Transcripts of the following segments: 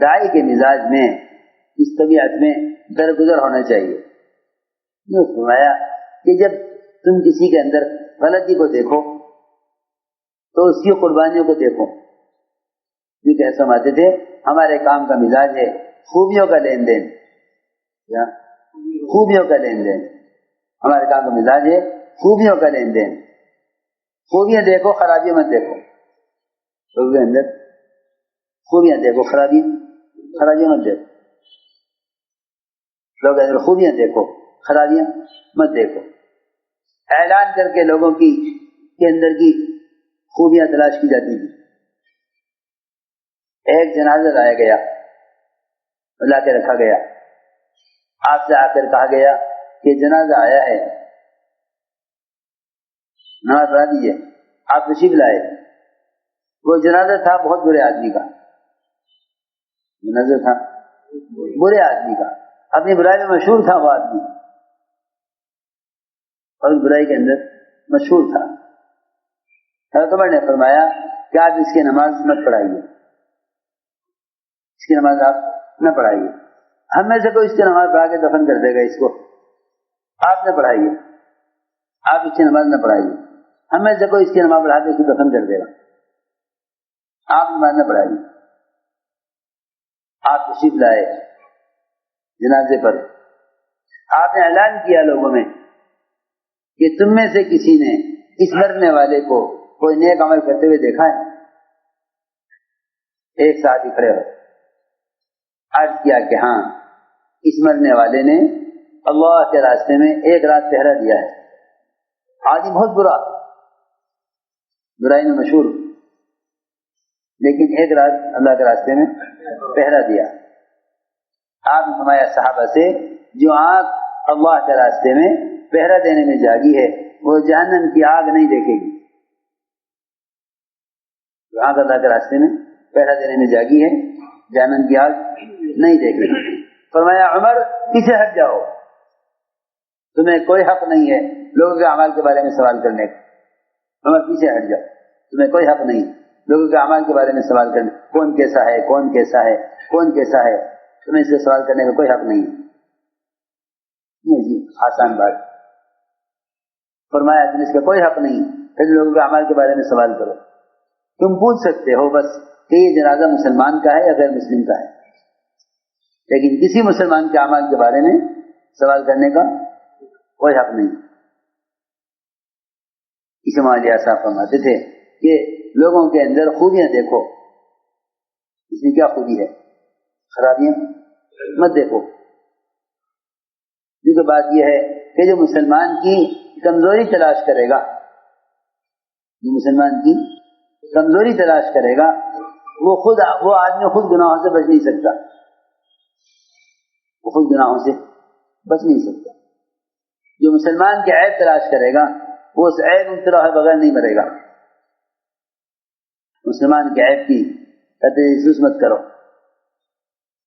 داعی کے مزاج میں، اس طبیعت میں درگزر ہونا چاہیے. یہ فرمایا کہ جب تم کسی کے اندر غلطی کو دیکھو تو اس کی قربانیوں کو دیکھو. کیونکہ ایسا سمجھتے تھے ہمارے کام کا مزاج ہے خوبیوں کا لین دین، خوبیوں کا لین دین. ہمارے کام کا مزاج ہے خوبیوں کا لین دین. خوبیاں دیکھو، خرابیاں مت دیکھو. لوگوں کے اندر خوبیاں دیکھو، خرابیاں مت دیکھو. لوگوں کے اندر خوبیاں دیکھو، خرابیاں مت دیکھو. اعلان کر کے لوگوں کے اندر کی خوبیاں تلاش کی جاتی ہیں. ایک جنازہ لایا گیا، لا کے رکھا گیا. آپ سے آ کر کہا گیا کہ جنازہ آیا ہے، نماز پڑھا دیجیے. آپ تشریف لائے. وہ جنازہ تھا بہت برے آدمی کا، جنازہ تھا برے آدمی کا. اپنی برائی میں مشہور تھا وہ آدمی، اور اس برائی کے اندر مشہور تھا. حضرت عمر نے فرمایا کہ آپ اس کی نماز مت پڑھائیے، اس کی نماز آپ نہ پڑھائیے. ہم میں سے کوئی اس کی نماز پڑھا کے دفن کر دے گا اس کو، آپ نہ پڑھائیے. آپ اس کی نماز نہ پڑھائیے. ہم میں سے کوئی اس کی نماز پڑھا کے اس کو دفن کر دے گا، آپ نماز نہ پڑھائیے. آپ تشریف لائے جنازے پر. آپ نے اعلان کیا لوگوں میں کہ تم میں سے کسی نے اس مرنے والے کو کوئی نیک عمل کرتے ہوئے دیکھا ہے؟ ایک ساتھ ہی کھڑے ہو عرض کیا کہ ہاں، اس مرنے والے نے اللہ کے راستے میں ایک رات پہرا دیا ہے. آدمی بہت برا، برائی میں مشہور، لیکن ایک رات اللہ کے راستے میں پہرا دیا. آپ نے فرمایا صحابہ سے جو آنکھ اللہ کے راستے میں پہرا دینے میں جاگی ہے وہ جہنم کی آگ نہیں دیکھے گی. جو آنکھ اللہ کے راستے میں پہرا دینے میں جاگی ہے جہنم کی آگ نہیں دیکھے گی. فرمایا عمر پیچھے ہٹ جاؤ، تمہیں کوئی حق نہیں ہے لوگوں کے اعمال کے بارے میں سوال کرنے کا. عمر پیچھے ہٹ جاؤ، تمہیں کوئی حق نہیں لوگوں کے اعمال کے بارے میں سوال کرنے. کون کیسا ہے، کون کیسا ہے، کون کیسا ہے، تمہیں اس سے سوال کرنے کا کوئی حق نہیں ہے. یہ جی آسان بات. فرمایا تم اس کا کوئی حق نہیں پھر لوگوں کے اعمال کے بارے میں سوال کرو. تم پوچھ سکتے ہو بس کہ یہ جنازہ مسلمان کا ہے یا غیر مسلم کا ہے، لیکن کسی مسلمان کے اعمال کے بارے میں سوال کرنے کا کوئی حق نہیں. اسے مولانا صاحب فرماتے تھے کہ لوگوں کے اندر خوبیاں دیکھو، اس میں کیا خوبی ہے، خرابیاں مت دیکھو. کیونکہ بات یہ ہے کہ جو مسلمان کی کمزوری تلاش کرے گا، جو مسلمان کی کمزوری تلاش کرے گا وہ آدمی خود گناہوں سے بچ نہیں سکتا، وہ خود گناہوں سے بچ نہیں سکتا. جو مسلمان کی عیب تلاش کرے گا وہ اس عیب مبتلا ہوئے بغیر نہیں مرے گا. مسلمان کے عیب کی تجسس مت کرو.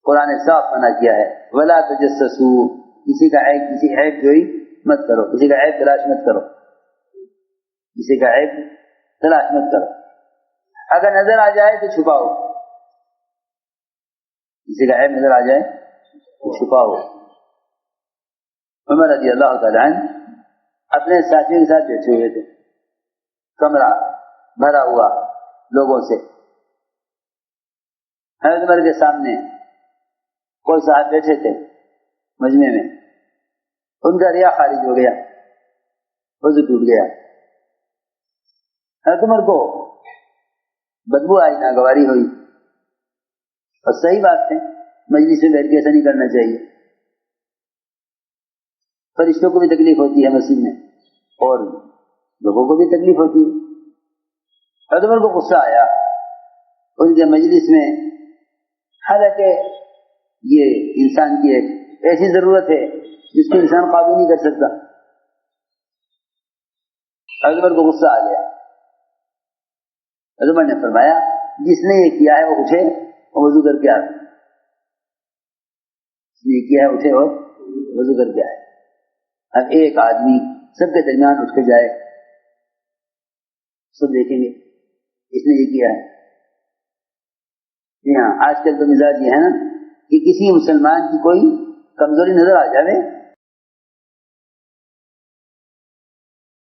قرآن نے صاف منع کیا ہے ولا تجسسوا، کسی کا عیب، کسی عیب جوئی مت کرو، کسی کا عیب تلاش مت کرو، کسی کا عیب تلاش مت کرو. اگر نظر آ جائے تو چھپاؤ، کسی کا عیب نظر آ جائے تو چھپاؤ. عمر رضی اللہ تعالیٰ عنہ اپنے ساتھیوں کے ساتھ بیٹھے ہوئے تھے، کمرہ بھرا ہوا لوگوں سے. حضرت عمر کے سامنے کوئی صاحب بیٹھے تھے مجمع میں، ان کا ریا خارج ہو گیا، وضو ٹوٹ گیا. حضرت عمر کو بدبو آئی، ناگواری ہوئی. اور صحیح بات ہے، مجلس میں بیٹھ کے ایسا نہیں کرنا چاہیے. فرشتوں کو بھی تکلیف ہوتی ہے مسجد میں اور لوگوں کو بھی تکلیف ہوتی ہے. حضرت عمر کو غصہ آیا ان کے مجلس میں، حالانکہ یہ انسان کی ایک ایسی ضرورت ہے جس کو انسان قابو نہیں کر سکتا. حضرت عمر کو غصہ آ گیا. حضرت عمر نے فرمایا جس نے یہ کیا ہے وہ اٹھے اور وضو کر کے آئے. جس نے یہ کیا ہے اٹھے اور وضو کر کے آئے. اب ایک آدمی سب کے درمیان اٹھ کے جائے، سب دیکھیں گے اس نے یہ کیا ہے، جی ہاں، آج کل تو مزاج یہ ہے نا کہ کسی مسلمان کی کوئی کمزوری نظر آ جائے